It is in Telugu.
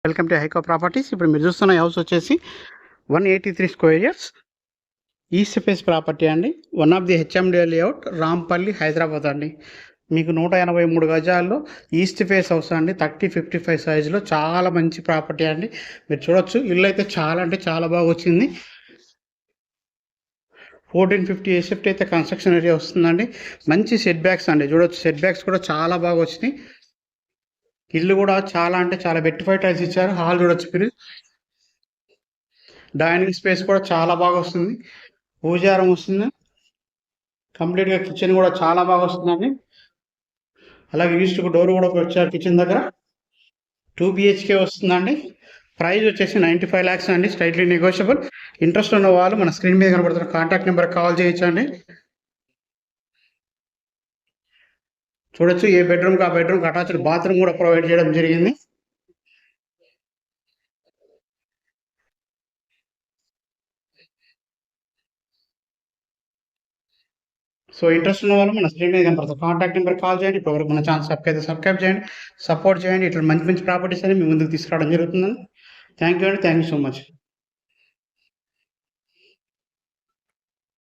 Welcome to హైకో properties. ఇప్పుడు మీరు చూస్తున్న హౌస్ వచ్చేసి 183 square yards east face property అండి. One of the HMD layout, Rampally, Hyderabad అండి. మీకు 183 గజాల్లో ఈస్ట్ ఫేస్ హౌస్ అండి. 30-55 సైజులో చాలా మంచి ప్రాపర్టీ అండి. మీరు చూడొచ్చు, ఇల్లు అయితే చాలా అంటే చాలా బాగా వచ్చింది. 1450 ఎస్ఎఫ్టీ అయితే కన్స్ట్రక్షన్ ఏరియా వస్తుందండి. మంచి సెట్ బ్యాక్స్ అండి. చూడొచ్చు, సెట్ బ్యాక్స్ కూడా చాలా బాగా వచ్చినాయి. ఇల్లు కూడా చాలా అంటే చాలా వెట్టిఫై టైల్స్ ఇచ్చారు. హాల్ చూడొచ్చు మీరు. డైనింగ్ స్పేస్ కూడా చాలా బాగా వస్తుంది. పూజారం వస్తుంది. కంప్లీట్గా కిచెన్ కూడా చాలా బాగా వస్తుందండి. అలాగే ఈస్ట్కు డోర్ కూడా వచ్చారు కిచెన్ దగ్గర. 2 BHK వస్తుందండి. ప్రైస్ వచ్చేసి 95 lakhs అండి. Slightly negotiable. ఇంట్రెస్ట్ ఉన్న వాళ్ళు మన స్క్రీన్ మీద కనబడుతున్న కాంటాక్ట్ నెంబర్ కాల్ చేయొచ్చండి. చూడొచ్చు, ఏ బెడ్రూమ్కి ఆ బెడ్రూమ్కి అటాచ్డ్ బాత్రూమ్ కూడా ప్రొవైడ్ చేయడం జరిగింది. సో ఇంట్రెస్ట్ ఉన్న వాళ్ళు మన స్క్రీన్ మీద కనపడుతుంది కాంటాక్ట్ నెంబర్ కాల్ చేయండి. ఇప్పుడు మన ఛానల్ సబ్స్క్రైబ్ చేయండి, సపోర్ట్ చేయండి. ఇట్లా మంచి మంచి ప్రాపర్టీస్ అని మీ ముందుకు తీసుకురావడం జరుగుతుందండి. థ్యాంక్ యూ అండి. Thank you so much.